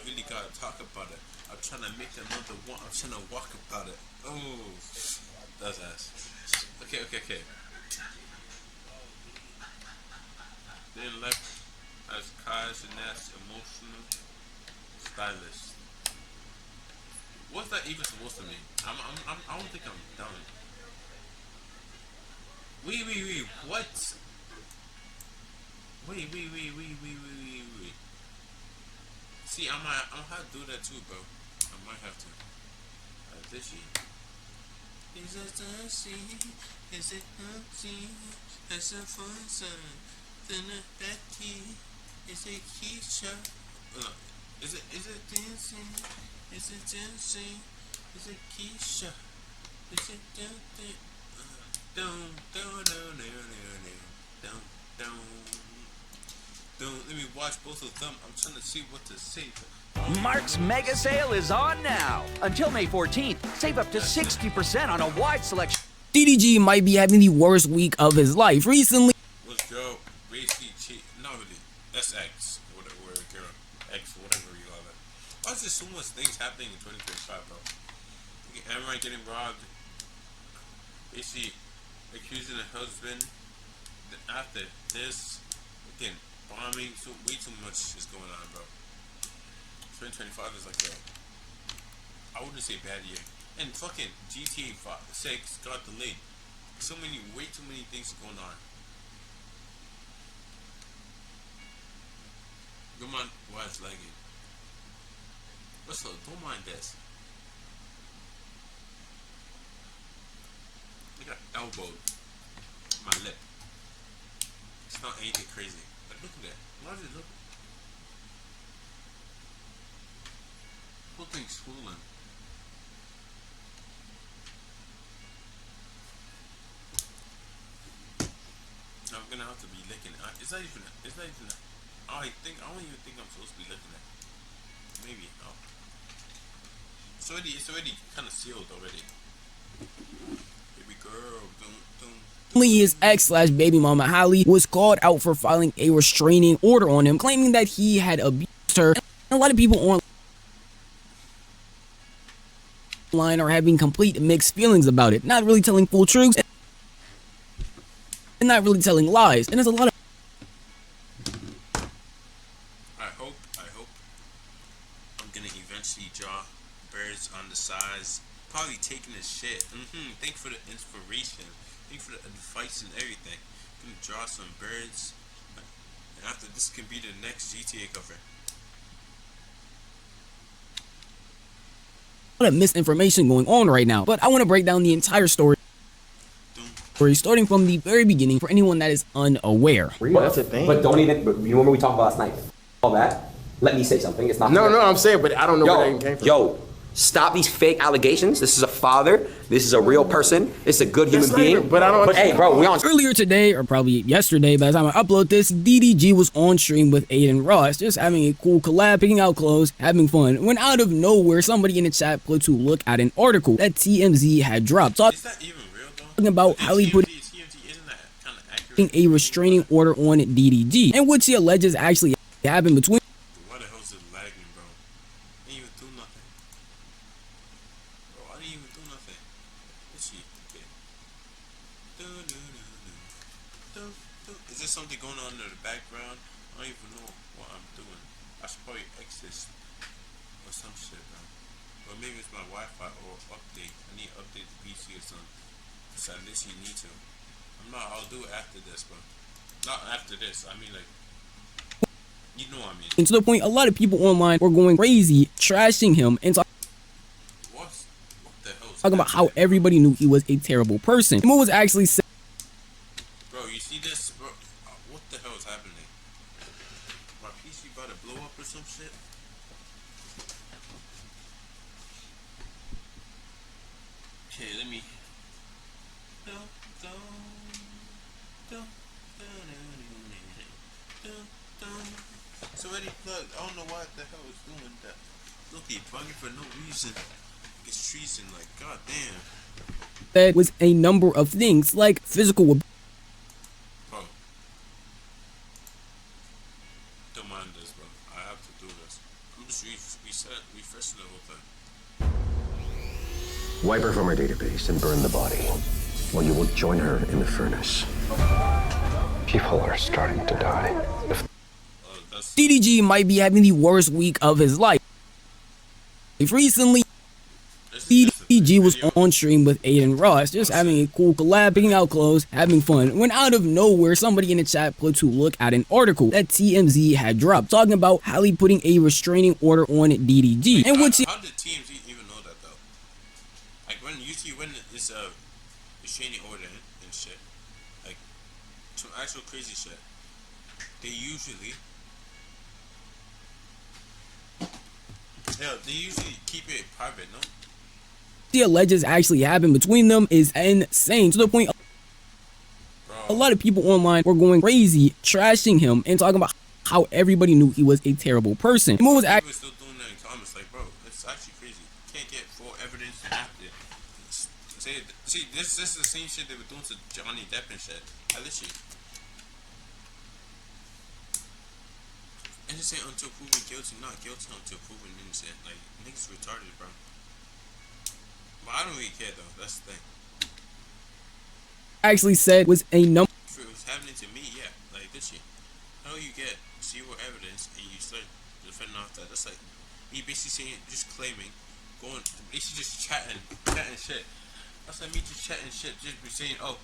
really gotta talk about it. I'm trying to make another one. I'm trying to walk about it. Oh, that's ass. Okay. Then left as Kai's and that's emotional stylist. What's that even supposed to mean? I don't think I'm done. Wait. What? Wait. See, I'm gonna have to do that too, bro. I might have to. This shit. Is it thirsty? Is it hungry? Is it fun sun? Then Becky. Is it Keisha? Is it dancing? Is it dancing? Is it Keisha? Is it dancing? Don't let me watch both of them. I'm trying to see what to say. Mark's mega sale is on now. Until May 14th, save up to 60% on a wide selection. DDG might be having the worst week of his life recently. Let's go. Racy Novly. That's X. Whatever, X, whatever you call it. Why is there so much things happening in 2025, bro? Amrine getting robbed. Basically accusing the husband. Then after this, again, bombing. So way too much is going on, bro. 2025 is like I wouldn't say bad year. And fucking GTA 6 got delayed. Way too many things going on. Come on, why it's lagging? What's up? Don't mind this. I got elbowed my lip. It's not anything crazy. But look at that. Why does it look? Whole thing's swollen. I'm gonna have to be licking it. It's not even. I don't even think I'm supposed to be licking it. Maybe. Oh. It's already kind of sealed already. Baby girl, don't. His ex/baby mama Haile was called out for filing a restraining order on him, claiming that he had abused her. And a lot of people online are having complete mixed feelings about it, not really telling full truths and not really telling lies. And there's a lot of I hope I'm gonna eventually draw birds on the sides. Probably taking this shit. Thank you for the inspiration. Thank you for the advice and everything. I'm gonna draw some birds. And after this can be the next GTA cover. a lot of misinformation going on right now, but I want to break down the entire story starting from the very beginning for anyone that is unaware. Well, that's a thing. But don't even, but you remember we talked about last night? All that. Let me say something. It's not. No, I'm saying, but I don't know where that even came from. Yo, stop these fake allegations. This is a father. This is a real person. It's a good human being. But I don't. But hey, bro, we on. Earlier today, or probably yesterday by the time I upload this, DDG was on stream with Aiden Ross, just having a cool collab, picking out clothes, having fun, when out of nowhere, somebody in the chat put to look at an article that TMZ had dropped. So is that even real though? Talking about how he put a restraining order on DDG, in which he alleges actually happened between. Why the hell's it lagging, bro? I didn't even do nothing. Bro, I didn't even do nothing. Let's see. Okay. Is there something going on in the background? I don't even know what I'm doing. I should probably exit or some shit, bro. Or maybe it's my Wi-Fi or update. I need to update the PC or something. Because I literally need to. I'll do it after this, bro. Not after this. I mean, like, you know what I mean. And to the point, a lot of people online were going crazy, trashing him, and what the hell? Talking about how everybody knew he was a terrible person. And what was actually said. Bro, you see this, bro? What the hell is happening? My PC about to blow up or some shit? Okay, let me. It's already plugged. I don't know why the hell it's doing that. Look, he bugging for no reason. It's treason, like, goddamn. That was a number of things, like physical abuse. Bro. Don't mind this, bro. I have to do this. I'm just refreshing the whole thing. Wipe her from her database and burn the body, or you will join her in the furnace. People are starting to die. DDG might be having the worst week of his life. Recently, DDG was on stream with Aiden Ross, just having a cool collab, picking out clothes, having fun, when out of nowhere, somebody in the chat put to look at an article that TMZ had dropped, talking about Haile putting a restraining order on DDG. And which how did TMZ even know that though? Like when it's a restraining order and shit, like some actual crazy shit, they usually keep it private, no? the alleges actually happened between them is insane, to the point a lot of people online were going crazy, trashing him and talking about how everybody knew he was a terrible person. And what was actually still doing that in comments, like, bro, it's actually crazy. You can't get full evidence after. See, this is the same shit they were doing to Johnny Depp and shit. I literally. And just say until proven guilty, not guilty until proven innocent. Like, niggas retarded, bro. But I don't really care though. That's the thing. actually said was a number. If it was happening to me, yeah, like this shit. How you get zero evidence and you start defending off that? That's like me basically saying, just claiming, going, basically just chatting shit. That's like me just chatting shit, just be saying, oh,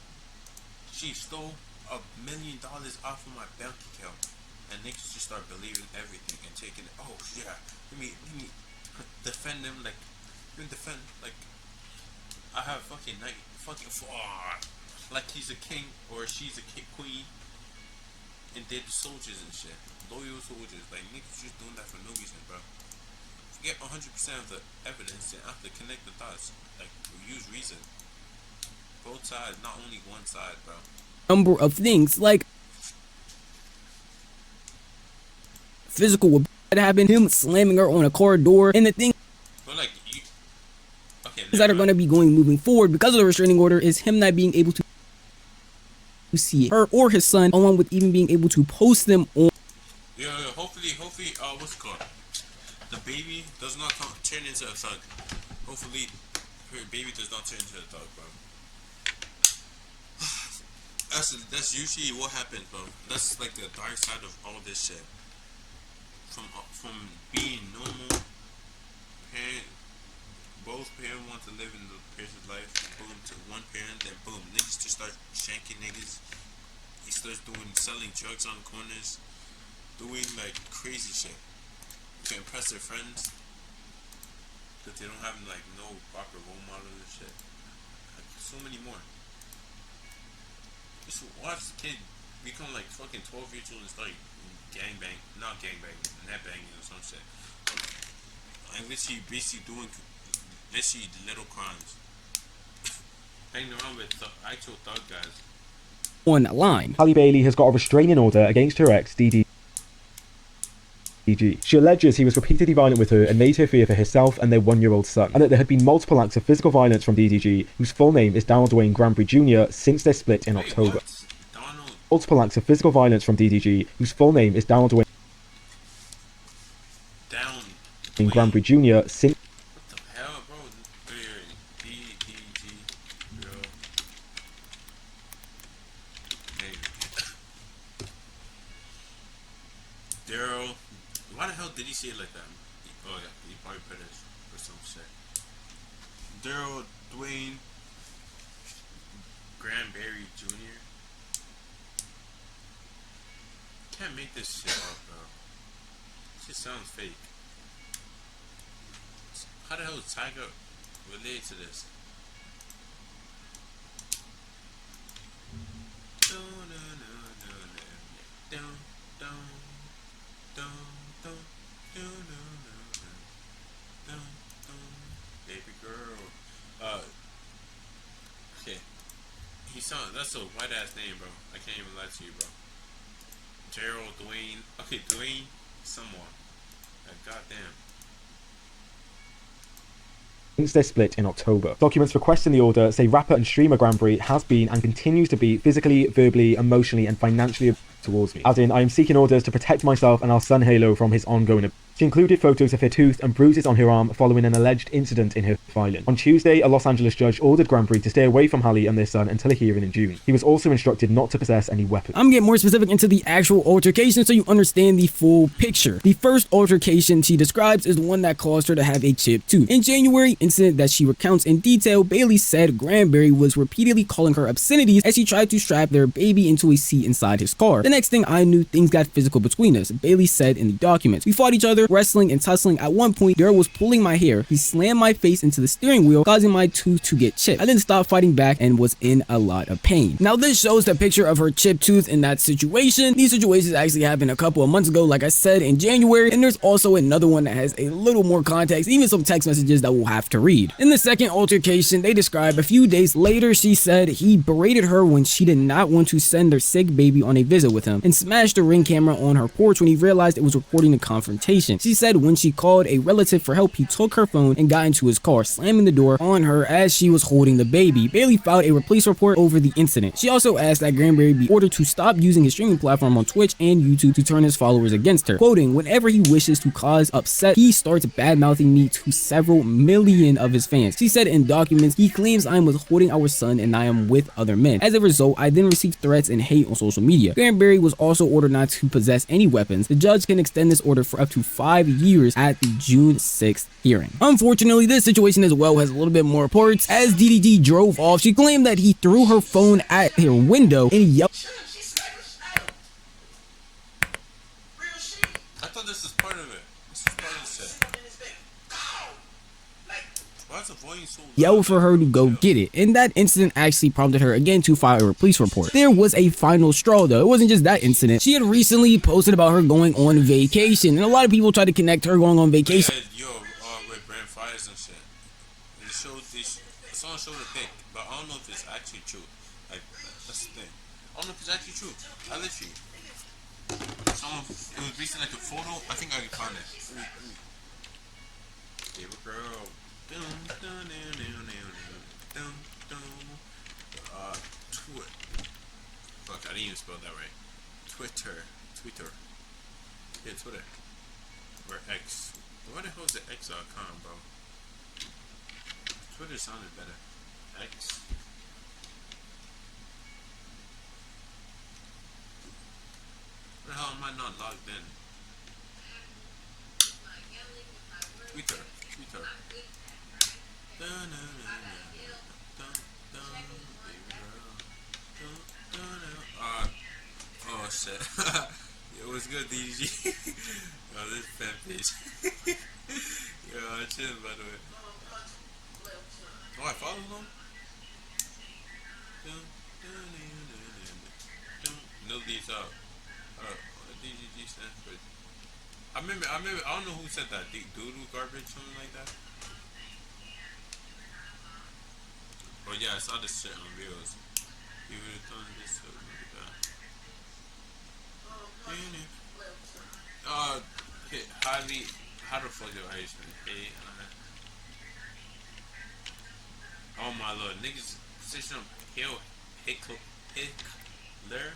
she stole $1 million off of my bank account, and niggas just start believing everything and taking it. Oh yeah, let me defend them like, I have fucking like he's a king or she's a queen, and they're the soldiers and shit, loyal soldiers. Like niggas just doing that for no reason, bro. Forget 100% of the evidence and have to connect the dots. Like use reason. Both sides, not only one side, bro. Number of things like physical that happened, him slamming her on a car door, and the thing but like you, okay, that are going to be moving forward because of the restraining order is him not being able to see her or his son, along with even being able to post them on. Yeah, hopefully, what's it called? The baby does not turn into a thug. Hopefully, her baby does not turn into a thug, bro. That's usually what happens, bro. That's like the dark side of all this shit. From being normal, both parents want to live in the person's life, boom, to one parent, then boom, niggas just start shanking niggas. He starts selling drugs on corners, doing like crazy shit to impress their friends, because they don't have like no proper role model and shit. Like, so many more. Just watch the kid become like fucking 12 years old and start not gangbanging, net banging or some shit. Like literally basically doing little crimes. Hanging around with actual thug guys. Online. Halle Bailey has got a restraining order against her ex, DDG. She alleges he was repeatedly violent with her and made her fear for herself and their 1-year-old son, and that there had been multiple acts of physical violence from DDG, whose full name is Donald Dwayne Granbury Jr., since their split in October. Multiple acts of physical violence from DDG, whose full name is Donald Dwayne Granbury Jr., since... What the hell, bro? DDG, bro. Daryl, why the hell did he say it like that? Oh yeah, he probably put it for some shit. Daryl Dwayne Granbury Jr. Can't make this shit up, bro. This shit sounds fake. How the hell is Tiger related to this? Baby girl. Okay. That's a white ass name, bro. I can't even lie to you, bro. Gerald Dwayne. Okay, Dwayne someone. Like, goddamn. Since their split in October. Documents requesting the order say rapper and streamer Granbury has been and continues to be physically, verbally, emotionally and financially towards me. As in, I am seeking orders to protect myself and our son Haile from his ongoing abuse. She included photos of her tooth and bruises on her arm following an alleged incident in her filing. On Tuesday, a Los Angeles judge ordered Granbury to stay away from Haile and their son until a hearing in June. He was also instructed not to possess any weapons. I'm getting more specific into the actual altercation so you understand the full picture. The first altercation she describes is the one that caused her to have a chipped tooth. In January, incident that she recounts in detail, Bailey said Granbury was repeatedly calling her obscenities as she tried to strap their baby into a seat inside his car. The next thing I knew, things got physical between us. Bailey said in the documents, we fought each other, wrestling and tussling. At one point, Daryl was pulling my hair. He slammed my face into the steering wheel, causing my tooth to get chipped. I didn't stop fighting back and was in a lot of pain. Now this shows the picture of her chipped tooth in that situation. These situations actually happened a couple of months ago, like I said, in January, and there's also another one that has a little more context, even some text messages that we'll have to read. In the second altercation, they describe a few days later, she said he berated her when she did not want to send their sick baby on a visit with him and smashed the Ring camera on her porch when he realized it was recording the confrontation. She said when she called a relative for help, he took her phone and got into his car, slamming the door on her as she was holding the baby. Bailey filed a police report over the incident. She also asked that Granbury be ordered to stop using his streaming platform on Twitch and YouTube to turn his followers against her, quoting, whenever he wishes to cause upset, he starts bad-mouthing me to several million of his fans. She said in documents, he claims I am withholding our son and I am with other men. As a result, I then received threats and hate on social media. Granbury was also ordered not to possess any weapons. The judge can extend this order for up to 5 years at the June 6th hearing. Unfortunately, this situation as well has a little bit more reports. As DDG drove off, she claimed that he threw her phone at her window and yelled. I thought this was part of it. This is part of the set. Why is the volume so loud? Yelled for her to go get it, and that incident actually prompted her again to file a police report. There was a final straw though. It wasn't just that incident. She had recently posted about her going on vacation, and a lot of people tried to connect her going on vacation. Yeah, with brand fires and shit. They showed this. Someone showed a pic, but I don't know if it's actually true. Like that's the thing. I don't know if it's actually true. I literally. It was recent, like a photo. I think I can find it. Favorite girl. Fuck, I didn't even spell that right. Twitter. Yeah, Twitter. Or X. Why the hell is it X.com, bro? Twitter sounded better. X. What the hell am I not logged in? Twitter. Oh shit. Yo, what's good, DDG? Yo, this fan page. Yo, I'm chilling, by the way. Oh, I follow them? Nobody's out. DDG stands for. I remember, I don't know who said that. Doodle garbage, something like that. Oh yeah, I saw this shit on Reels. You would have done this, so look at that. Okay, Haile, how the fuck do I use it? Oh my lord, niggas say some Haile, Pelloyr.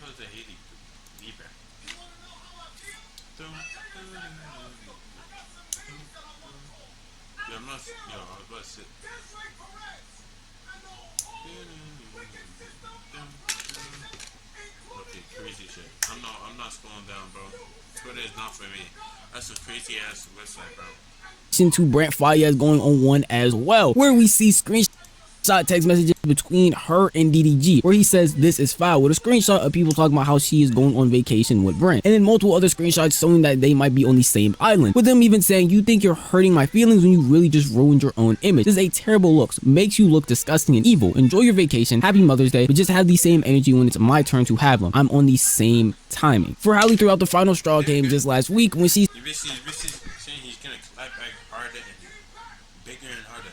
How's the Haile Libra? Yeah, I'm not. Yo, I was about to sit. Okay, crazy shit. I'm not scrolling down, bro. Twitter is not for me. That's a crazy ass website, bro. To Brent Fayez going on one as well, where we see screenshots text messages between her and DDG, where he says this is foul, with a screenshot of people talking about how she is going on vacation with Brent, and then multiple other screenshots showing that they might be on the same island, with them even saying, you think you're hurting my feelings when you really just ruined your own image. This is a terrible look, makes you look disgusting and evil. Enjoy your vacation, happy Mother's Day, but just have the same energy when it's my turn to have them. I'm on the same timing. For Haile throughout the final straw game just last week, when she saying he's gonna clap back harder and bigger and harder.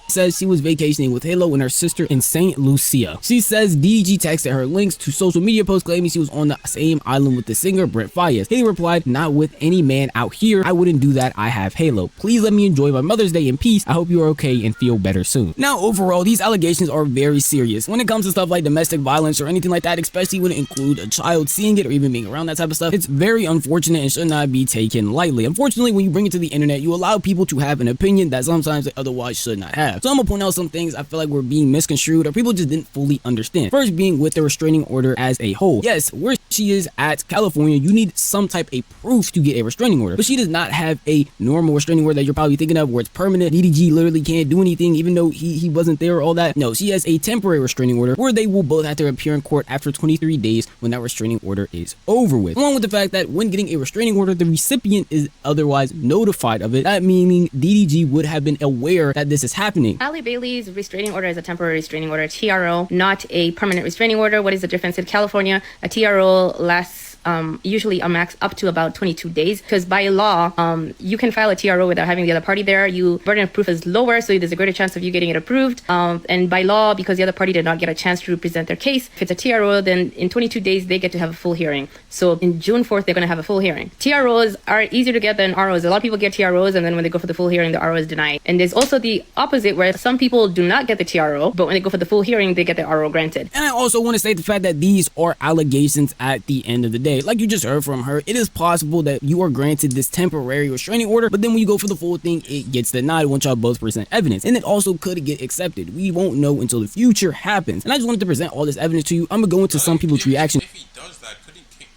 says she was vacationing with Haile and her sister in St. Lucia. She says DDG texted her links to social media posts claiming she was on the same island with the singer Brent Faiyaz. Haile replied, "Not with any man out here. I wouldn't do that. I have Haile. Please let me enjoy my Mother's Day in peace. I hope you are okay and feel better soon." Now, overall, these allegations are very serious. When it comes to stuff like domestic violence or anything like that, especially when it includes a child seeing it or even being around that type of stuff, it's very unfortunate and should not be taken lightly. Unfortunately, when you bring it to the internet, you allow people to have an opinion that sometimes they otherwise should not have. So I'm gonna point out some things I feel like were being misconstrued or people just didn't fully understand. First being with the restraining order as a whole. Yes, where she is at California, you need some type of proof to get a restraining order, but she does not have a normal restraining order that you're probably thinking of where it's permanent. DDG literally can't do anything even though he wasn't there or all that. No, she has a temporary restraining order where they will both have to appear in court after 23 days when that restraining order is over with. Along with the fact that when getting a restraining order, the recipient is otherwise notified of it, that meaning DDG would have been aware that this is happening. Halle Bailey's restraining order is a temporary restraining order, TRO, not a permanent restraining order. What is the difference? In California, a TRO lasts usually a max up to about 22 days because by law, you can file a TRO without having the other party there. You burden of proof is lower, so there's a greater chance of you getting it approved. And by law, because the other party did not get a chance to present their case, if it's a TRO, then in 22 days, they get to have a full hearing. So in June 4th, they're going to have a full hearing. TROs are easier to get than ROs. A lot of people get TROs, and then when they go for the full hearing, the RO is denied. And there's also the opposite, where some people do not get the TRO, but when they go for the full hearing, they get the RO granted. And I also want to state the fact that these are allegations at the end of the day. Like you just heard from her, it is possible that you are granted this temporary restraining order, but then when you go for the full thing, it gets denied once y'all both present evidence. And it also could get accepted. We won't know until the future happens. And I just wanted to present all this evidence to you. I'm gonna go into some people's reaction. If he does that,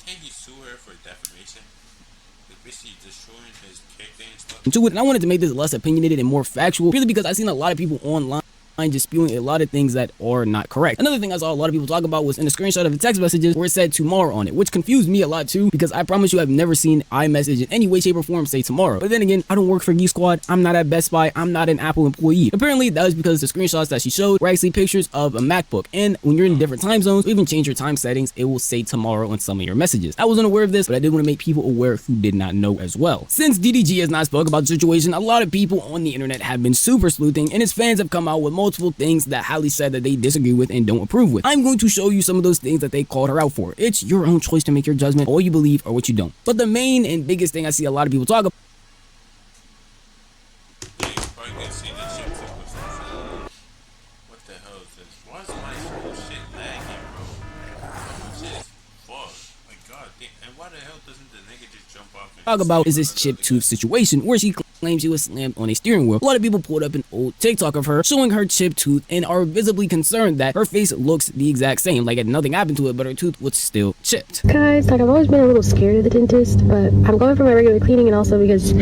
can't he sue her for defamation? Basically destroying his character and stuff. To it, and I wanted to make this less opinionated and more factual, really because I've seen a lot of people online just spewing a lot of things that are not correct. Another thing I saw a lot of people talk about was in the screenshot of the text messages where it said tomorrow on it, which confused me a lot too, because I promise you I've never seen iMessage in any way, shape, or form say tomorrow. But then again, I don't work for Geek Squad, I'm not at Best Buy, I'm not an Apple employee. Apparently that was because the screenshots that she showed were actually pictures of a MacBook, and when you're in different time zones, or even change your time settings, it will say tomorrow on some of your messages. I wasn't aware of this, but I did want to make people aware who did not know as well. Since DDG has not spoke about the situation, a lot of people on the internet have been super sleuthing, and his fans have come out with multiple things that Halle said that they disagree with and don't approve with. I'm going to show you some of those things that they called her out for. It's your own choice to make your judgment, or you believe or what you don't. But the main and biggest thing I see a lot of people talk about what the hell is this? Why is my shit lagging, bro? Shit is fucked. Like, god damn. And why the hell doesn't the nigga just jump off and talk about is this chip tooth situation where she claims she was slammed on a steering wheel. A lot of people pulled up an old TikTok of her showing her chip tooth and are visibly concerned that her face looks the exact same, like nothing happened to it, but her tooth was still chipped. Guys, like I've always been a little scared of the dentist, but I'm going for my regular cleaning and also because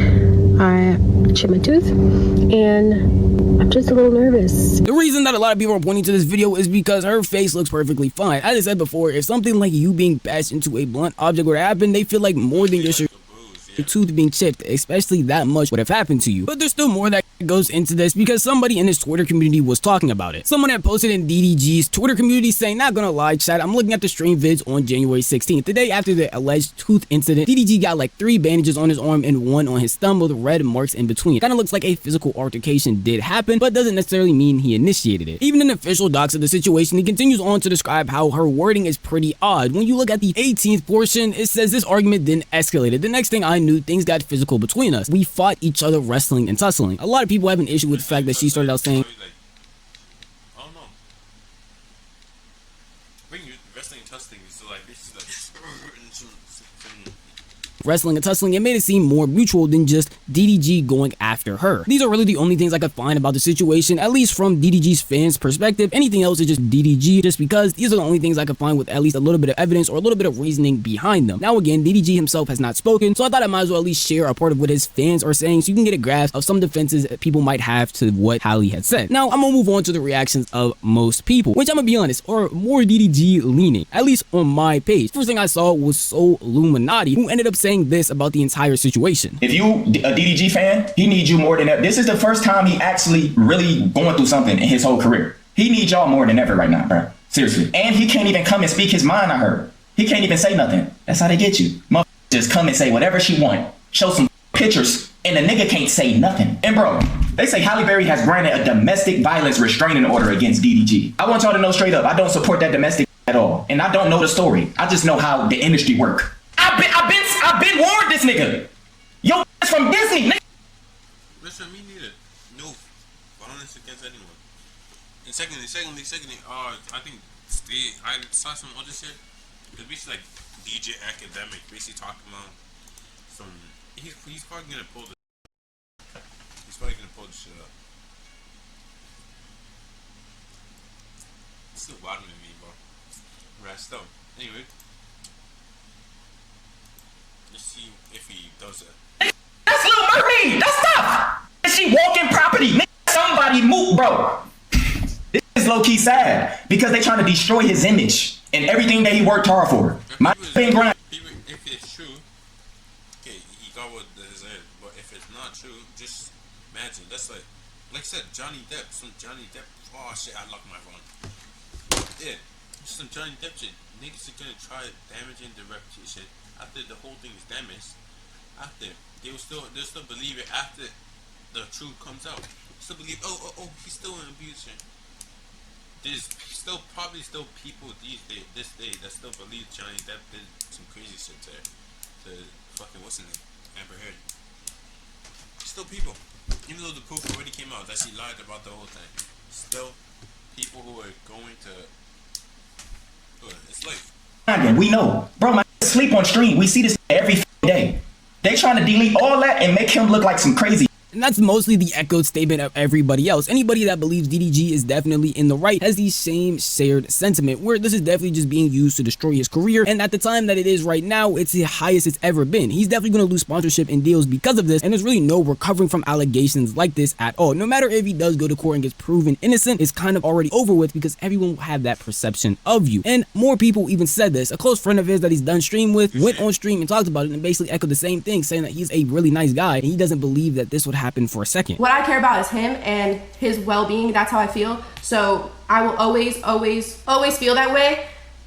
I chipped my tooth and I'm just a little nervous. The reason that a lot of people are pointing to this video is because her face looks perfectly fine. As I said before, if something like you being bashed into a blunt object were to happen, they feel like more than just your tooth being chipped, especially that much would have happened to you. But there's still more that goes into this because somebody in his Twitter community was talking about it. Someone had posted in DDG's Twitter community saying, "Not gonna lie, chat, I'm looking at the stream vids on January 16th. The day after the alleged tooth incident, DDG got like 3 bandages on his arm and 1 on his thumb with red marks in between. Kinda looks like a physical altercation did happen, but doesn't necessarily mean he initiated it." Even in official docs of the situation, he continues on to describe how her wording is pretty odd. When you look at the 18th portion, it says this argument then escalated. The next thing I knew, things got physical between us. We fought each other wrestling and tussling. A lot of people have an issue with the fact that she started out saying, I don't know. Bring you wrestling and tussling, so like this is like wrestling and tussling, it made it seem more mutual than just DDG going after her. These are really the only things I could find about the situation, at least from DDG's fans' perspective. Anything else is just DDG, just because these are the only things I could find with at least a little bit of evidence or a little bit of reasoning behind them. Now again, DDG himself has not spoken, so I thought I might as well at least share a part of what his fans are saying so you can get a grasp of some defenses that people might have to what Halle had said. Now, I'm gonna move on to the reactions of most people, which I'm gonna be honest, are more DDG leaning, at least on my page. First thing I saw was Soul Illuminati, who ended up saying this about the entire situation. If you a DDG fan, he needs you more than ever. This is the first time he actually really going through something in his whole career. He needs y'all more than ever right now, bro. Seriously. And he can't even come and speak his mind, I heard. He can't even say nothing. That's how they get you. Motherfucker just come and say whatever she want. Show some pictures and the nigga can't say nothing. And bro, They say Halle Berry has granted a domestic violence restraining order against DDG. I want y'all to know straight up, I don't support that domestic at all. And I don't know the story. I just know how the industry work. I've been warned, this nigga. Yo, it's from Disney, nigga. Listen, me neither. No violence against anyone. And secondly, I think I saw some other shit. It's basically like DJ Academic, basically talking about some. He's probably gonna pull the. He's probably gonna pull the shit up. It's still bothering me, bro. Right, still. Anyway, let's see if he does it. That's Little Mermaid. That's stuff. And she walking property. Nigga, somebody move, bro. This is low key sad because they trying to destroy his image and everything that he worked hard for. My thing grind. If it's true, okay, he got what his head. But if it's not true, just imagine. That's like I said, Johnny Depp. Some Johnny Depp. Oh shit, I locked my phone. Yeah, some Johnny Depp shit. Niggas are gonna try damaging the reputation after the whole thing is damaged. After they'll still believe it after the truth comes out. Still believe. Oh, he's still an abuser. There's probably still people this day that still believe Johnny Depp did some crazy shit to fucking what's his name, Amber Heard. Still people, even though the proof already came out that she lied about the whole thing. Still people who are going to. It's like we know, bro. My sleep on stream. We see this every day. They trying to delete all that and make him look like some crazy. And that's mostly the echoed statement of everybody else. Anybody that believes DDG is definitely in the right has the same shared sentiment, where this is definitely just being used to destroy his career, and at the time that it is right now, it's the highest it's ever been. He's definitely going to lose sponsorship and deals because of this, and there's really no recovering from allegations like this at all. No matter if he does go to court and gets proven innocent, it's kind of already over with because everyone will have that perception of you. And more people even said this. A close friend of his that he's done stream with went on stream and talked about it and basically echoed the same thing, saying that he's a really nice guy and he doesn't believe that this would happen for a second. What I care about is him and his well-being. That's how I feel. So I will always feel that way.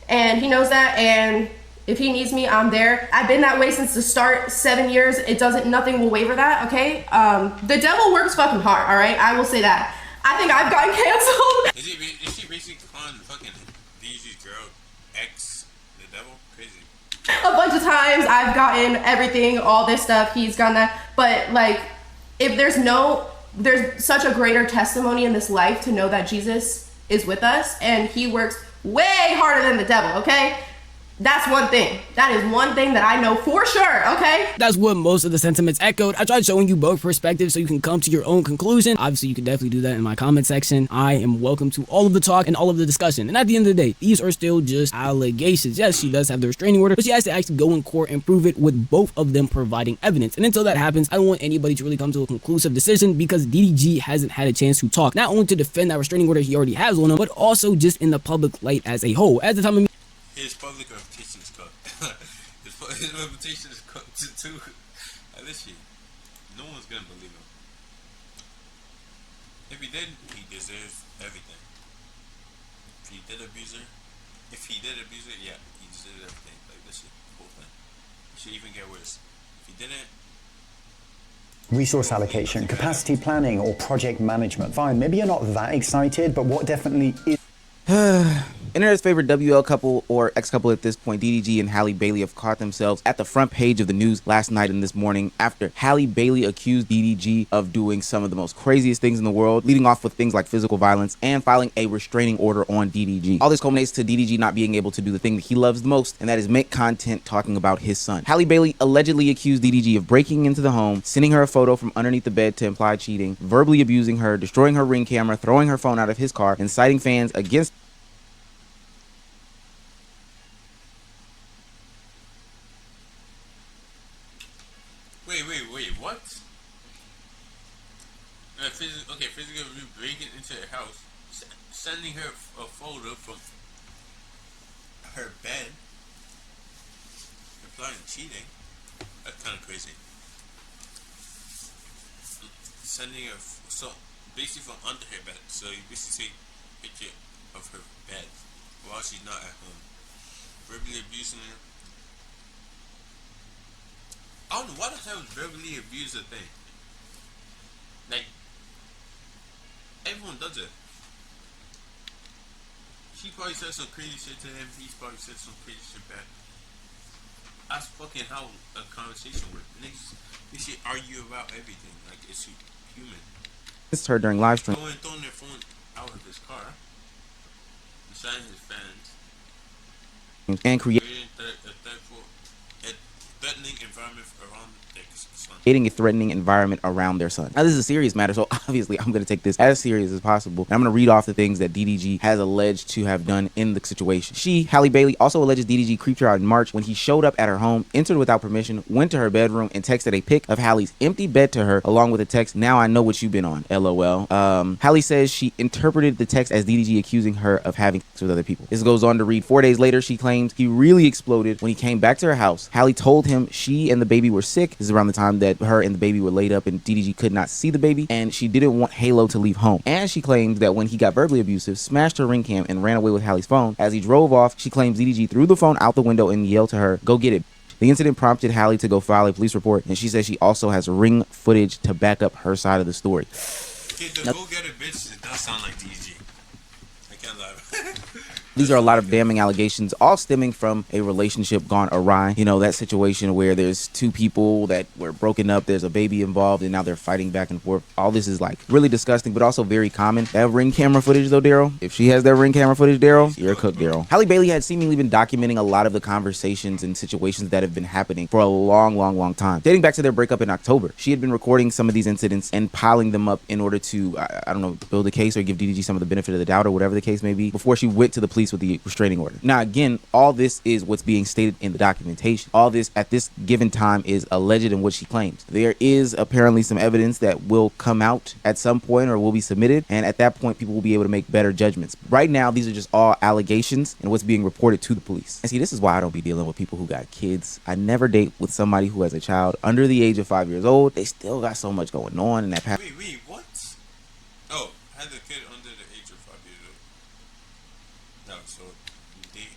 And he knows that. And if he needs me, I'm there. I've been that way since the start, 7 years. Nothing will waver that, okay? The devil works fucking hard, all right? I will say that. I think I've gotten canceled. Is he basically calling fucking DDG's girl ex the devil? Crazy. A bunch of times I've gotten everything, all this stuff. He's gotten that. But like, if there's such a greater testimony in this life to know that Jesus is with us and he works way harder than the devil, okay? That's one thing. That is one thing that I know for sure, okay? That's what most of the sentiments echoed. I tried showing you both perspectives so you can come to your own conclusion. Obviously, you can definitely do that in my comment section. I am welcome to all of the talk and all of the discussion. And at the end of the day, these are still just allegations. Yes, she does have the restraining order, but she has to actually go in court and prove it with both of them providing evidence. And until that happens, I don't want anybody to really come to a conclusive decision because DDG hasn't had a chance to talk. Not only to defend that restraining order he already has on him, but also just in the public light as a whole. At the time of his public reputation is cooked. his reputation is cooked too. Literally, no one's gonna believe him. If he did, he deserves everything. If he did abuse her, yeah, he deserves everything. Like this shit, the whole thing. It should even get worse. If he didn't. Resource allocation, capacity planning, or project management. Fine, maybe you're not that excited, but what definitely is. Internet's favorite WL couple or ex-couple at this point, DDG and Halle Bailey, have caught themselves at the front page of the news last night and this morning after Halle Bailey accused DDG of doing some of the most craziest things in the world, leading off with things like physical violence and filing a restraining order on DDG. All this culminates to DDG not being able to do the thing that he loves the most, and that is make content talking about his son. Halle Bailey allegedly accused DDG of breaking into the home, sending her a photo from underneath the bed to imply cheating, verbally abusing her, destroying her Ring camera, throwing her phone out of his car, inciting fans against Wait, what? Physically breaking into her house, sending her a photo from her bed, implying cheating. That's kind of crazy. Sending her, so basically from under her bed. So you basically see a picture of her bed while she's not at home. Verbally abusing her. I don't know, why the hell is verbally abuse a thing? Like, Everyone does it. She probably said some crazy shit to him. He's probably said some crazy shit back. That's fucking how a conversation works. Niggas, we should argue about everything. Like, it's human. It's her during live stream. Throwing their phone out of his car. Beside his fans. And creating a threatening environment around their son. Creating a threatening environment around their son. Now, this is a serious matter, so obviously I'm going to take this as serious as possible. And I'm going to read off the things that DDG has alleged to have done in the situation. She, Halle Bailey, also alleges DDG creeped her out in March when he showed up at her home, entered without permission, went to her bedroom, and texted a pic of Halle's empty bed to her, along with a text, "Now I know what you've been on, LOL." Halle says she interpreted the text as DDG accusing her of having sex with other people. This goes on to read, 4 days later, she claims he really exploded when he came back to her house. Halle told him she and the baby were sick. This is around the time that her and the baby were laid up and DDG could not see the baby, and she didn't want Haile to leave home. And she claims that when he got verbally abusive, smashed her ring cam and ran away with Halle's phone. As he drove off, she claims DDG threw the phone out the window and yelled to her, "Go get it." The incident prompted Halle to go file a police report, and she says she also has ring footage to back up her side of the story. Okay, the go get it bitch, it does sound like DDG. I can't lie. These are a lot of damning allegations, all stemming from a relationship gone awry. You know, that situation where there's two people that were broken up, there's a baby involved, and now they're fighting back and forth. All this is like really disgusting, but also very common. That ring camera footage though, Daryl, if she has that ring camera footage, Daryl, you're a cook, Daryl. Halle Bailey had seemingly been documenting a lot of the conversations and situations that have been happening for a long time. Dating back to their breakup in October, she had been recording some of these incidents and piling them up in order to, I don't know, build a case or give DDG some of the benefit of the doubt or whatever the case may be, before she went to the police with the restraining order. Now, again, all this is what's being stated in the documentation. All this at this given time is alleged in what she claims. There is apparently some evidence that will come out at some point or will be submitted, and at that point, people will be able to make better judgments. Right now, these are just all allegations and what's being reported to the police. And see, this is why I don't be dealing with people who got kids. I never date with somebody who has a child under the age of 5 years old. They still got so much going on in that past. Wait, what? Oh, had the kid under the age of 5 years old. No, so date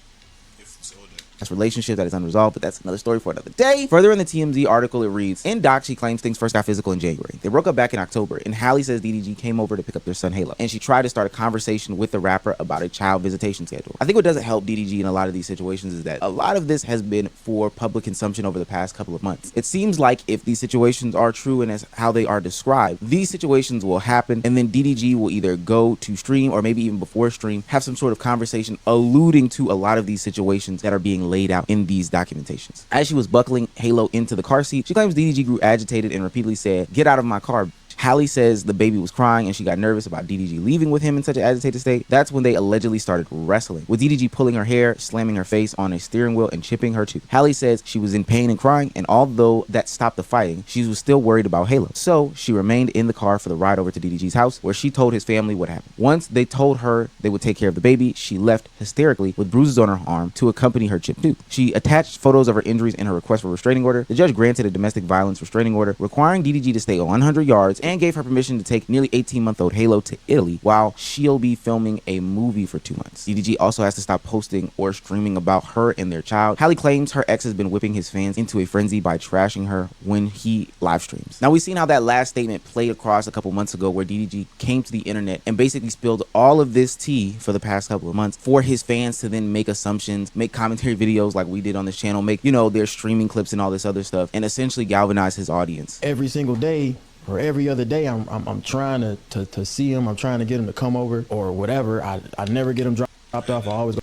if it's older. That's relationship that is unresolved, but that's another story for another day. Further in the TMZ article, it reads, in doc, she claims things first got physical in January. They broke up back in October, and Halle says DDG came over to pick up their son Haile, and she tried to start a conversation with the rapper about a child visitation schedule. I think what doesn't help DDG in a lot of these situations is that a lot of this has been for public consumption over the past couple of months. It seems like if these situations are true and as how they are described, these situations will happen, and then DDG will either go to stream or maybe even before stream have some sort of conversation alluding to a lot of these situations that are being laid out in these documentations. As she was buckling Haile into the car seat, she claims DDG grew agitated and repeatedly said, "Get out of my car." Halle says the baby was crying and she got nervous about DDG leaving with him in such an agitated state. That's when they allegedly started wrestling, with DDG pulling her hair, slamming her face on a steering wheel, and chipping her too. Halle says she was in pain and crying, and although that stopped the fighting, she was still worried about Haile. So she remained in the car for the ride over to DDG's house, where she told his family what happened. Once they told her they would take care of the baby, she left hysterically with bruises on her arm to accompany her chipped tooth. She attached photos of her injuries in her request for restraining order. The judge granted a domestic violence restraining order requiring DDG to stay 100 yards and gave her permission to take nearly 18-month-old Haile to Italy while she'll be filming a movie for 2 months. DDG also has to stop posting or streaming about her and their child. Halle claims her ex has been whipping his fans into a frenzy by trashing her when he live streams. Now, we've seen how that last statement played across a couple months ago, where DDG came to the internet and basically spilled all of this tea for the past couple of months for his fans to then make assumptions, make commentary videos like we did on this channel, make, you know, their streaming clips and all this other stuff, and essentially galvanize his audience. Every single day or every other day, I'm trying to see him. I'm trying to get him to come over or whatever. I never get him dropped off. I always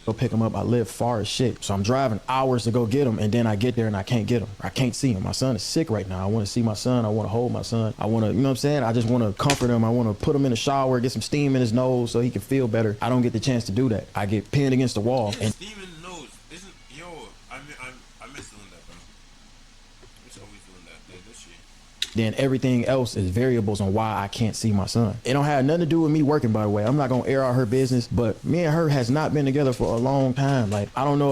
go pick him up. I live far as shit, so I'm driving hours to go get him, and then I get there and I can't get him. I can't see him. My son is sick right now. I want to see my son. I want to hold my son. I want to, you know what I'm saying? I just want to comfort him. I want to put him in the shower, get some steam in his nose so he can feel better. I don't get the chance to do that. I get pinned against the wall. And steam in the nose isn't, yo, I miss doing that, bro. It's always doing that. This shit. Then everything else is variables on why I can't see my son. It don't have nothing to do with me working, by the way. I'm not gonna air out her business, but me and her has not been together for a long time. Like, I don't know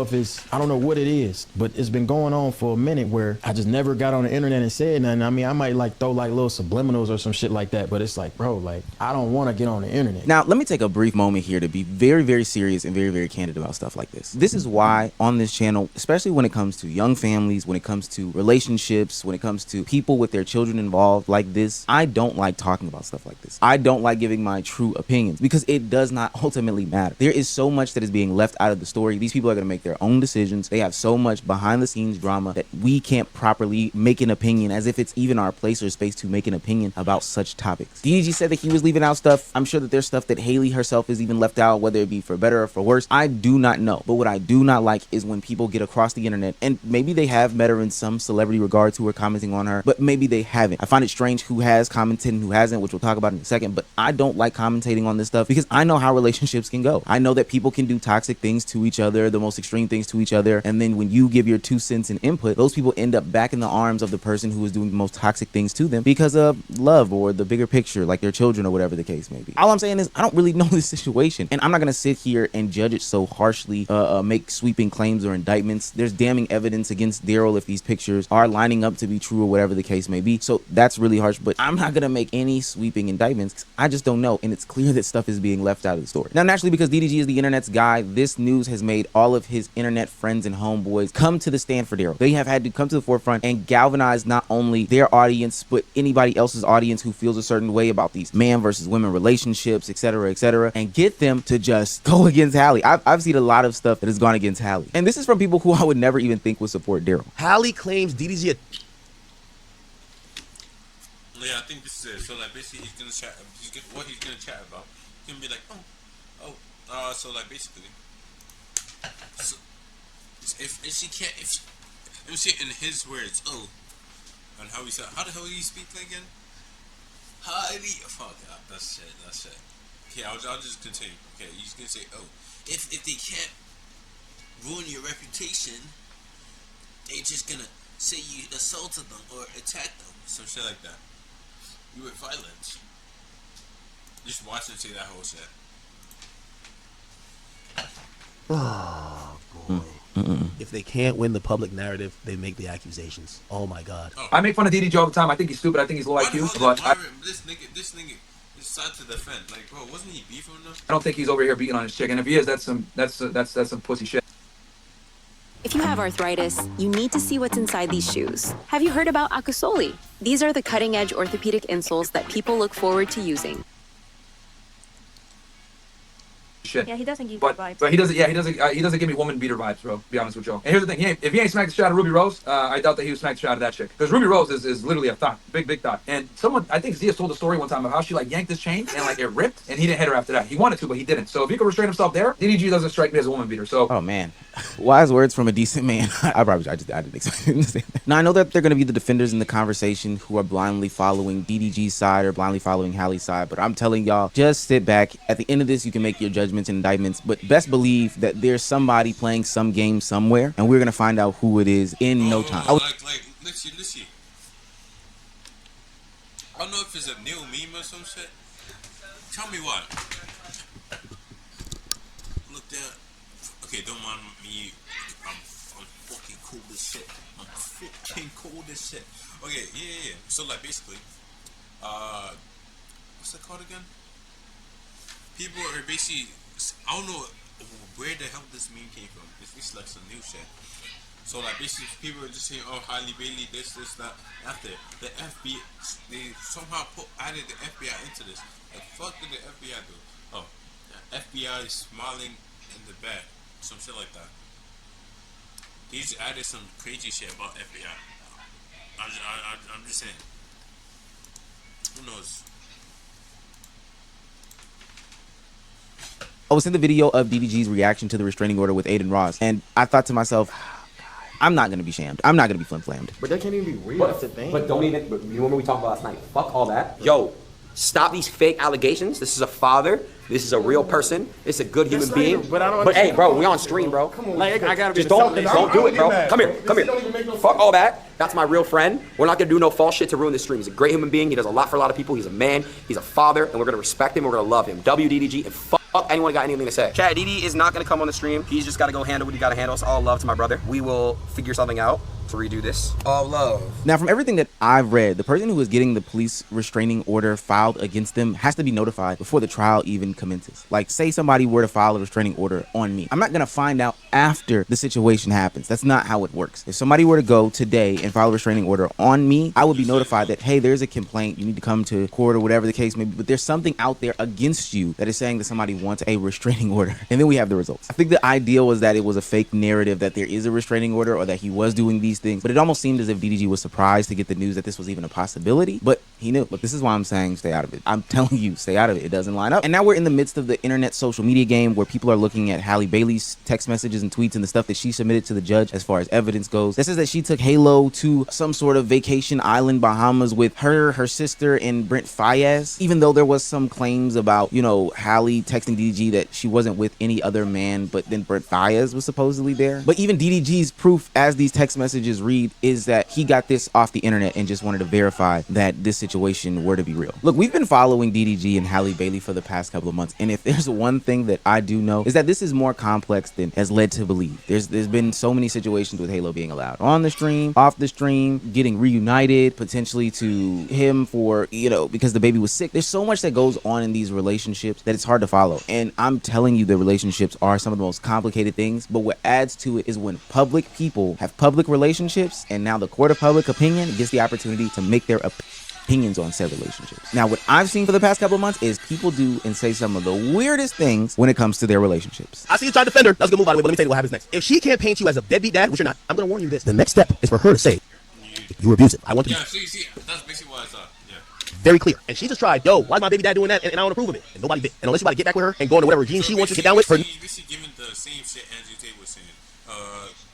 what it is, but it's been going on for a minute where I just never got on the internet and said nothing. I mean, I might like throw like little subliminals or some shit like that, but it's like, bro, like, I don't want to get on the internet. Now, let me take a brief moment here to be very, very serious and very, very candid about stuff like this. This is why on this channel, especially when it comes to young families, when it comes to relationships, when it comes to people with their children children involved like this, I don't like talking about stuff like this. I don't like giving my true opinions because it does not ultimately matter. There is so much that is being left out of the story. These people are going to make their own decisions. They have so much behind the scenes drama that we can't properly make an opinion, as if it's even our place or space to make an opinion about such topics. DDG said that he was leaving out stuff. I'm sure that there's stuff that Haile herself is even left out, whether it be for better or for worse. I do not know. But what I do not like is when people get across the internet, and maybe they have met her in some celebrity regards who are commenting on her, but maybe they haven't. I find it strange who has commented and who hasn't, which we'll talk about in a second, but I don't like commentating on this stuff because I know how relationships can go. I know that people can do toxic things to each other, the most extreme things to each other, and then when you give your 2 cents and input, those people end up back in the arms of the person who is doing the most toxic things to them because of love or the bigger picture, like their children or whatever the case may be. All I'm saying is I don't really know this situation, and I'm not gonna sit here and judge it so harshly, make sweeping claims or indictments. There's damning evidence against Daryl if these pictures are lining up to be true or whatever the case may be. So that's really harsh, but I'm not gonna make any sweeping indictments. I just don't know, and it's clear that stuff is being left out of the story. Now, naturally, because DDG is the internet's guy, this news has made all of his internet friends and homeboys come to the stand for Daryl. They have had to come to the forefront and galvanize not only their audience, but anybody else's audience who feels a certain way about these man versus women relationships, etc., and get them to just go against Haile. I've seen a lot of stuff that has gone against Haile, and this is from people who I would never even think would support Daryl. Haile claims DDG. Yeah, I think this is it. So like basically he's gonna chat. What he's gonna chat about. He's gonna be like, so like basically, so if she can't, let me say it in his words, and how he said, how the hell do you speak again? Haile, fuck that, that's it. Okay, I'll just continue. Okay, he's gonna say, if they can't ruin your reputation, they just gonna say you assaulted them or attacked them, some shit like that. You were violent. Just watch him say that whole shit. Oh boy. If they can't win the public narrative, they make the accusations. Oh my god. I make fun of DDG all the time. I think he's stupid. I think he's low IQ. But this nigga decided to defend. Like, bro, wasn't he beefing enough? I don't think he's over here beating on his chick. And if he is, that's some pussy shit. If you have arthritis, you need to see what's inside these shoes. Have you heard about Acusoli? These are the cutting-edge orthopedic insoles that people look forward to using. Shit. Yeah, he doesn't give vibes. But he doesn't. Yeah, he doesn't give me woman beater vibes, bro. To be honest with y'all. And here's the thing: if he ain't smacked the shit out of Ruby Rose, I doubt that he would smack the shit out of that chick. Because Ruby Rose is literally a thought, big thought. And someone, I think Zia told a story one time of how she like yanked his chain and like it ripped, and he didn't hit her after that. He wanted to, but he didn't. So if he could restrain himself there, DDG doesn't strike me as a woman beater. So. Oh man, wise words from a decent man. I didn't expect him to say that. Now I know that they're gonna be the defenders in the conversation who are blindly following DDG's side or blindly following Haile's side, but I'm telling y'all, just sit back. At the end of this, you can make your judgments and indictments, but best believe that there's somebody playing some game somewhere, and we're gonna find out who it is in no time. Let's see. I don't know if it's a new meme or some shit. Tell me what. Look down. Okay, don't mind me. I'm fucking cool as shit. I'm fucking cool as shit. Okay, yeah. So like basically, what's that called again? People are basically, I don't know where the hell this meme came from. It's like some new shit. So like basically people are just saying, Haile Bailey, this, that. After the FBI, they somehow added the FBI into this. Like fuck did the FBI do? The FBI is smiling in the back, some shit like that. They just added some crazy shit about FBI. I'm just saying. Who knows? I was in the video of DDG's reaction to the restraining order with Aiden Ross, and I thought to myself, I'm not going to be shamed. I'm not going to be flim-flammed. But that can't even be real. That's the thing. But don't even, you remember we talked about last night, fuck all that. Yo, stop these fake allegations. This is a father. This is a real person. It's a good human being. But hey, bro, we on stream, bro. Come on, like, I gotta be just don't do it, bro. Come here. Fuck all that. That's my real friend. We're not gonna do no false shit to ruin this stream. He's a great human being. He does a lot for a lot of people. He's a man. He's a father, and we're gonna respect him. We're gonna love him. WDDG and fuck anyone got anything to say. Chad, DD is not gonna come on the stream. He's just gotta go handle what he gotta handle. It's all love to my brother. We will figure something out. to redo this. All love. Now, from everything that I've read, the person who is getting the police restraining order filed against them has to be notified before the trial even commences. Like, say somebody were to file a restraining order on me. I'm not gonna find out after the situation happens. That's not how it works. If somebody were to go today and file a restraining order on me, I would be notified that, hey, there's a complaint, you need to come to court or whatever the case may be, but there's something out there against you that is saying that somebody wants a restraining order. And then we have the results. I think the idea was that it was a fake narrative that there is a restraining order or that he was doing these things, but it almost seemed as if DDG was surprised to get the news that this was even a possibility, but he knew. Look, this is why I'm saying stay out of it. I'm telling you, stay out of it. It doesn't line up. And now we're in the midst of the internet social media game where people are looking at Halle Bailey's text messages and tweets and the stuff that she submitted to the judge as far as evidence goes. This is that she took Haile to some sort of vacation island, Bahamas, with her sister, and Brent Faiyaz, even though there was some claims about, you know, Halle texting DDG that she wasn't with any other man, but then Brent Faiyaz was supposedly there. But even DDG's proof, as these text messages read, is that he got this off the internet and just wanted to verify that this situation were to be real. Look, we've been following DDG and Halle Bailey for the past couple of months, and if there's one thing that I do know is that this is more complex than has led to believe. There's been so many situations with Haile being allowed on the stream, off the stream, getting reunited, potentially to him for, you know, because the baby was sick. There's so much that goes on in these relationships that it's hard to follow. And I'm telling you, the relationships are some of the most complicated things, but what adds to it is when public people have public relationships, and now the court of public opinion gets the opportunity to make their opinions on said relationships. Now, what I've seen for the past couple of months is people do and say some of the weirdest things when it comes to their relationships. I see you trying to defend her. That's gonna move on. But let me tell you what happens next. If she can't paint you as a deadbeat dad, which you're not, I'm gonna warn you this. The next step is for her to say, you were abusive. I want to be that's basically what I thought. Yeah. very clear. And she just tried, yo, why's my baby dad doing that? And I don't approve of it. And nobody bit. And unless you about to get back with her and go into whatever regime she wants you to get down with her. Basically giving the same shit Andrew Tate was saying.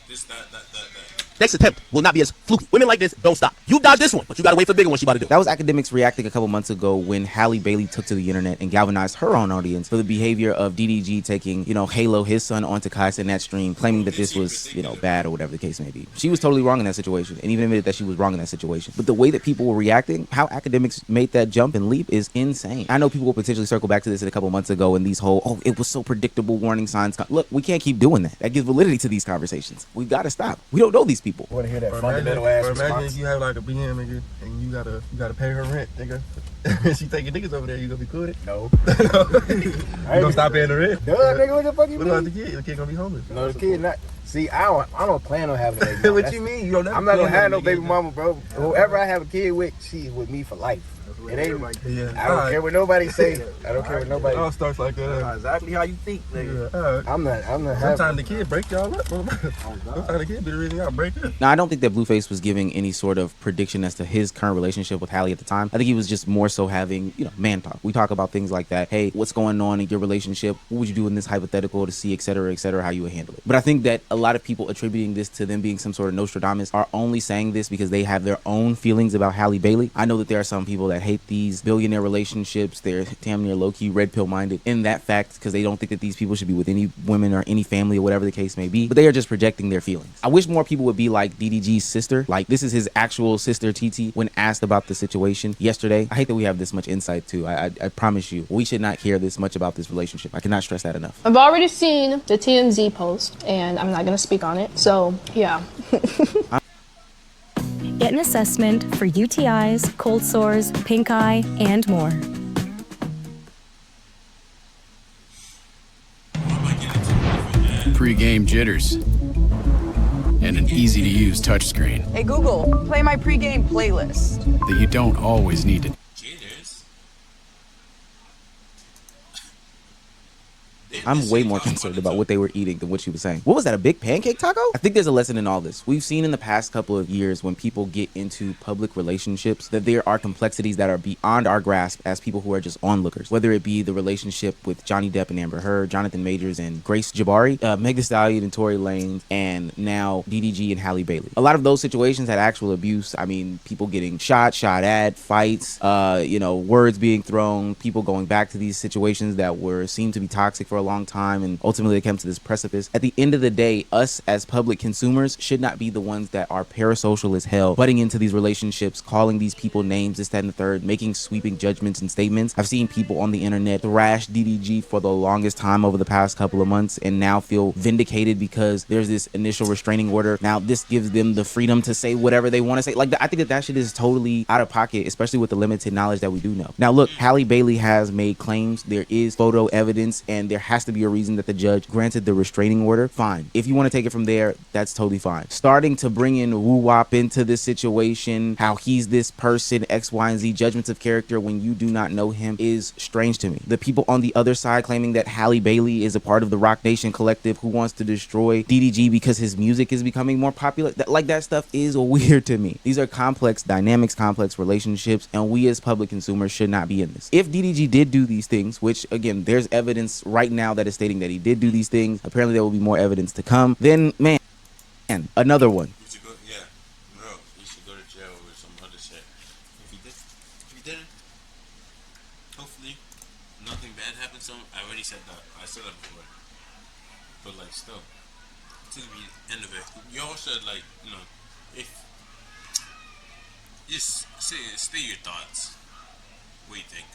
This, that. Next attempt will not be as fluky. Women like this don't stop. You dodged this one, but you gotta wait for the bigger one she about to do. That was academics reacting a couple months ago when Halle Bailey took to the internet and galvanized her own audience for the behavior of DDG taking, you know, Haile, his son, onto Kaisa in that stream, claiming that this was, you know, bad or whatever the case may be. She was totally wrong in that situation and even admitted that she was wrong in that situation. But the way that people were reacting, how academics made that jump and leap is insane. I know people will potentially circle back to this in a couple months ago and these whole, oh, it was so predictable warning signs. Look, we can't keep doing that. That gives validity to these conversations. We've got to stop. We don't know these people. Want to hear that fundamental ass response? Imagine if you have like a BM, nigga, and you gotta pay her rent, nigga. She taking niggas over there, you gonna be cool with it? No. You gonna stop paying the rent? Duh, nigga, what the fuck you mean? What about the kid? The kid gonna be homeless. No, the kid not. See, I don't plan on having a baby mama. What you mean? You don't I'm not gonna have no baby mama, bro. Whoever I have a kid with, she's with me for life. It ain't. I don't care what nobody say. I don't care what nobody. It all starts like that. That's exactly how you think, nigga. I'm not. Sometimes the kid break y'all up. Sometimes the kid be the reason y'all break up. Now, I don't think that Blueface was giving any sort of prediction as to his current relationship with Halle at the time. I think he was just more so having, you know, man talk. We talk about things like that. Hey, what's going on in your relationship? What would you do in this hypothetical to see, et cetera, how you would handle it? But I think that a lot of people attributing this to them being some sort of Nostradamus are only saying this because they have their own feelings about Halle Bailey. I know that there are some people that hate these billionaire relationships. They're damn near low-key red pill minded in that fact because they don't think that these people should be with any women or any family or whatever the case may be, but they are just projecting their feelings. I wish more people would be like DDG's sister. Like, this is his actual sister, TT, when asked about the situation yesterday. I hate that we have this much insight too. I promise you, we should not care this much about this relationship. I cannot stress that enough. I've already seen the TMZ post and I'm not gonna speak on it, so yeah. Get an assessment for UTIs, cold sores, pink eye, and more. Pre-game jitters and an easy-to-use touchscreen Hey Google, play my pregame playlist. that you don't always need to. I'm way more concerned about what they were eating than what she was saying. What was that, a big pancake taco? I think there's a lesson in all this. We've seen in the past couple of years when people get into public relationships that there are complexities that are beyond our grasp as people who are just onlookers. Whether it be the relationship with Johnny Depp and Amber Heard, Jonathan Majors and Grace Jabari, Meg Thee Stallion and Tory Lanez, and now DDG and Halle Bailey. A lot of those situations had actual abuse. I mean, people getting shot at, fights, words being thrown, people going back to these situations that seemed to be toxic for a long long time, and ultimately they came to this precipice. At the end of the day, us as public consumers should not be the ones that are parasocial as hell, butting into these relationships, calling these people names, this, that, and the third, making sweeping judgments and statements. I've seen people on the internet thrash DDG for the longest time over the past couple of months and now feel vindicated because there's this initial restraining order. Now this gives them the freedom to say whatever they want to say. Like, I think that shit is totally out of pocket, especially with the limited knowledge that we do know. Now look, Halle Bailey has made claims, there is photo evidence, and there has to be a reason that the judge granted the restraining order. Fine. If you want to take it from there, that's totally fine. Starting to bring in woo-wop into this situation, how he's this person, X, Y, and Z, judgments of character when you do not know him, is strange to me. The people on the other side claiming that Halle Bailey is a part of the Rock Nation collective who wants to destroy DDG because his music is becoming more popular, that stuff is weird to me. These are complex dynamics, complex relationships, and we as public consumers should not be in this. If DDG did do these things, which again, there's evidence right now that is stating that he did do these things, apparently there will be more evidence to come, then man, another one. You should go, yeah, bro, you should go to jail or some other shit. If you didn't, hopefully nothing bad happens to him. I already said that. I said that before. But like, still, to the end of it, you all should, like, you know, if just say your thoughts. What do you think?